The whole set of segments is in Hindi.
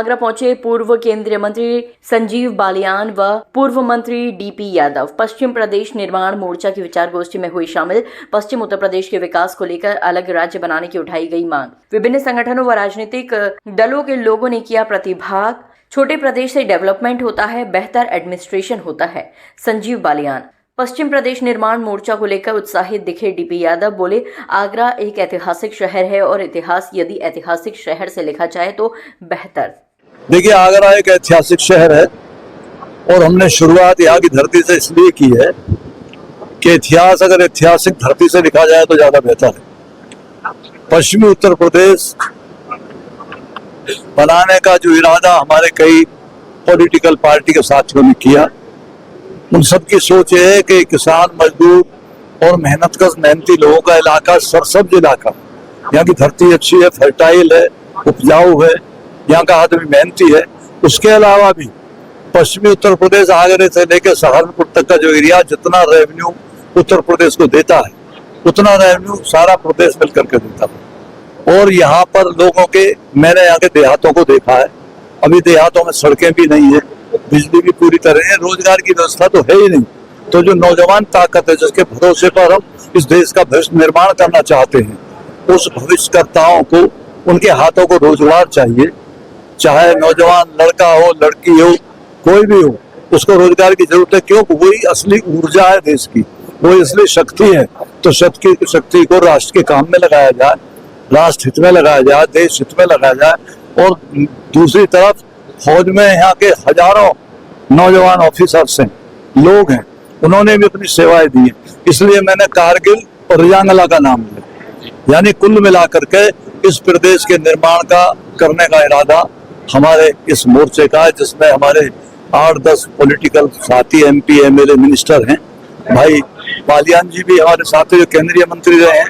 आगरा पहुंचे पूर्व केंद्रीय मंत्री संजीव बालियान व पूर्व मंत्री डीपी यादव। पश्चिम प्रदेश निर्माण मोर्चा की विचार गोष्ठी में हुई शामिल। पश्चिम उत्तर प्रदेश के विकास को लेकर अलग राज्य बनाने की उठाई गई मांग। विभिन्न संगठनों व राजनीतिक दलों के लोगों ने किया प्रतिभाग। छोटे प्रदेश से डेवलपमेंट होता है, बेहतर एडमिनिस्ट्रेशन होता है। संजीव बालियान। पश्चिम प्रदेश निर्माण मोर्चा को लेकर उत्साहित दिखे डीपी यादव। बोले, आगरा एक ऐतिहासिक शहर है और इतिहास यदि ऐतिहासिक शहर से लिखा जाए तो बेहतर। देखिए, आगरा एक ऐतिहासिक शहर है और हमने शुरुआत यहाँ की धरती से इसलिए की है कि इतिहास अगर ऐतिहासिक धरती से लिखा जाए तो ज्यादा बेहतर है। पश्चिमी उत्तर प्रदेश बनाने का जो इरादा हमारे कई पॉलिटिकल पार्टी के साथियों ने किया, उन सबकी सोच ये है कि किसान, मजदूर और मेहनती लोगों का इलाका सरसब्ज इलाका, यहाँ की धरती अच्छी है, फर्टाइल है, उपजाऊ है, यहाँ का आदमी मेहनती है। उसके अलावा भी पश्चिमी उत्तर प्रदेश आगरे से लेकर सहारनपुर तक का जो एरिया जितना रेवेन्यू उत्तर प्रदेश को देता है उतना रेवेन्यू सारा प्रदेश मिलकर के देता है। और यहाँ पर लोगों के, मैंने यहाँ के देहातों को देखा है, अभी देहातों में सड़कें भी नहीं है, बिजली भी पूरी तरह है, रोजगार की व्यवस्था तो है ही नहीं। तो जो नौजवान ताकत है जिसके भरोसे पर हम इस देश का भविष्य निर्माण करना चाहते हैं, उस भविष्यकर्ताओं को, उनके हाथों को रोजगार चाहिए। चाहे नौजवान लड़का हो, लड़की हो, कोई भी हो, उसको रोजगार की जरूरत है। क्यों? वही असली ऊर्जा है देश की, वही असली शक्ति है। तो शक्ति को राष्ट्र के काम में लगाया जाए, राष्ट्र हित में लगाया जाए, देश हित में लगाया जाए। और दूसरी तरफ फौज में यहाँ के हजारों नौजवान ऑफिसर्स हैं, लोग हैं, उन्होंने भी अपनी सेवाएं दी हैं। इसलिए मैंने कारगिल और रियांगला का नाम लिया। यानी कुल मिलाकर के इस प्रदेश के निर्माण का करने का इरादा हमारे इस मोर्चे का है, जिसमें हमारे 8-10 पॉलिटिकल साथी, MP, MLA, मिनिस्टर हैं। भाई बालियान जी भी हमारे साथी जो केंद्रीय मंत्री रहे हैं।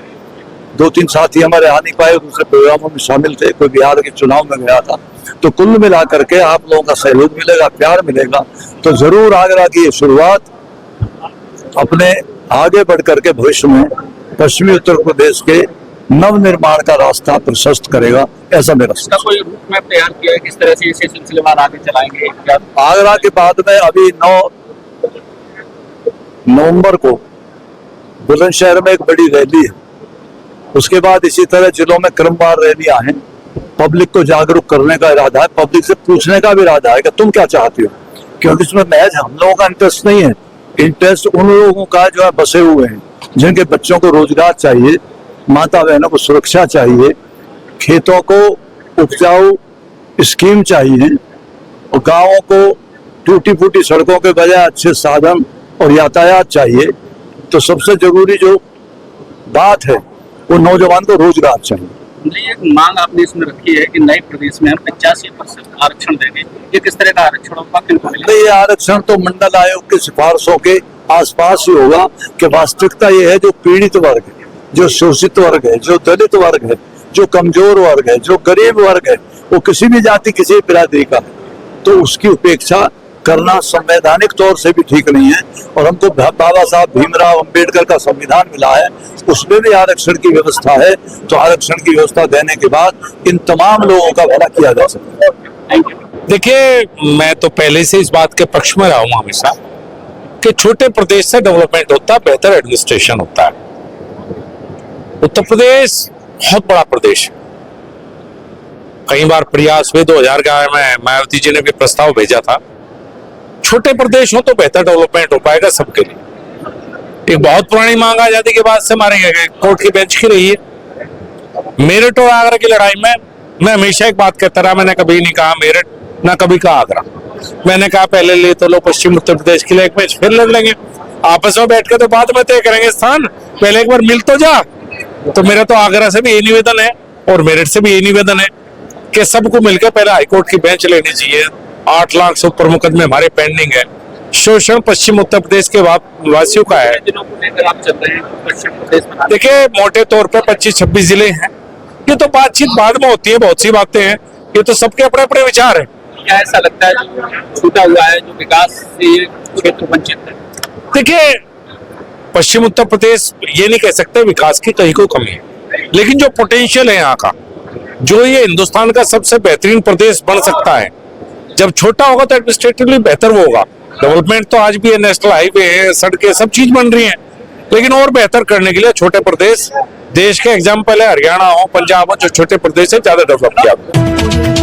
2-3 साथी हमारे आ नहीं पाए, दूसरे प्रोग्रामों में शामिल थे, कोई बिहार के चुनाव में गया था। तो कुल मिलाकर के आप लोगों का सहयोग मिलेगा, प्यार मिलेगा, तो जरूर आगरा की ये शुरुआत अपने आगे बढ़ करके भविष्य में पश्चिमी उत्तर प्रदेश के नव निर्माण का रास्ता प्रशस्त करेगा। ऐसा मेरा इसका कोई रूट मैप तैयार किया है, किस तरह से इसे सिलसिलेवार आगे चलाएंगे? आगरा के बाद में अभी 9 नवंबर को बुलंदशहर में एक बड़ी रैली है। उसके बाद इसी तरह जिलों में क्रमवार रैलियां हैं। पब्लिक को जागरूक करने का इरादा है, पब्लिक से पूछने का भी इरादा है कि तुम क्या चाहते हो, क्योंकि इसमें महज हम लोगों का इंटरेस्ट नहीं है। इंटरेस्ट उन लोगों का जो है बसे हुए हैं, जिनके बच्चों को रोजगार चाहिए, माता बहनों को सुरक्षा चाहिए, खेतों को उपजाऊ स्कीम चाहिए, और गाँवों को टूटी फूटी सड़कों के बजाय अच्छे साधन और यातायात चाहिए। तो सबसे जरूरी जो बात है वो नौजवान को रोजगार चाहिए। एक मांग आपने इसमें रखी है कि नए प्रदेश में हम 85% आरक्षण देंगे। ये किस तरह का आरक्षण होगा, किनको मिलेगा? ये आरक्षण तो मंडल आयोग की सिफारिशों के आसपास ही होगा कि वास्तविकता ये है जो पीड़ित वर्ग है, जो शोषित वर्ग है, जो दलित वर्ग है, जो कमजोर वर्ग है, जो गरीब वर्ग है, वो किसी भी जाति, किसी भी बिरादरी का है, तो उसकी उपेक्षा करना संवैधानिक तौर से भी ठीक नहीं है। और हमको बाबा साहब भीमराव अंबेडकर का संविधान मिला है, उसमें भी आरक्षण की व्यवस्था है। तो आरक्षण की व्यवस्था देने के बाद इन तमाम लोगों का भला किया जा सकता है। देखिए, मैं तो पहले से इस बात के पक्ष में रहा हूं हमेशा कि छोटे प्रदेश से डेवलपमेंट होता है, बेहतर एडमिनिस्ट्रेशन होता है। उत्तर प्रदेश बहुत बड़ा प्रदेश है। कई बार प्रयास हुए, 2011 में मायावती जी ने भी प्रस्ताव भेजा था, छोटे प्रदेश हो तो बेहतर डेवलपमेंट हो पाएगा सबके लिए। एक बहुत पुरानी मांग आजादी के बाद से हमारे कोर्ट की बेंच की रही है। मेरठ और आगरा की लड़ाई में मैं हमेशा एक बात कहता रहा, मैंने कभी नहीं कहा मेरठ, ना कभी कहा आगरा। मैंने कहा पहले ले तो लो पश्चिम उत्तर प्रदेश के लिए एक मैच, फिर लड़ लेंगे आपस में बैठ के, तो बाद में तय करेंगे स्थान, पहले एक बार मिल तो जा। तो मेरा तो आगरा से भी यही निवेदन है और मेरठ से भी यही निवेदन है कि सबको मिलकर पहले हाईकोर्ट की बेंच लेनी चाहिए। 8 लाख से ऊपर मुकदमे हमारे पेंडिंग है। शोषण पश्चिम उत्तर प्रदेश के वासियों का है। देखिए, मोटे तौर पर 25-26 जिले हैं। ये तो बातचीत बाद में होती है, बहुत सी बातें हैं, ये तो सबके अपने अपने विचार है। क्या ऐसा लगता है जो छूटा हुआ है, जो विकास से क्षेत्र वंचित है? देखिए, पश्चिम उत्तर प्रदेश ये नहीं कह सकते विकास की कहीं कोई कमी है, लेकिन जो पोटेंशियल है यहाँ का जो ये हिंदुस्तान का सबसे बेहतरीन प्रदेश बन सकता है। जब छोटा होगा तो एडमिनिस्ट्रेटिवली बेहतर वो होगा। डेवलपमेंट तो आज भी है, नेशनल हाईवे है, सड़कें, सब चीज बन रही हैं, लेकिन और बेहतर करने के लिए छोटे प्रदेश, देश के एग्जाम्पल है हरियाणा हो, पंजाब हो, जो छोटे प्रदेश है ज्यादा डेवलप किया।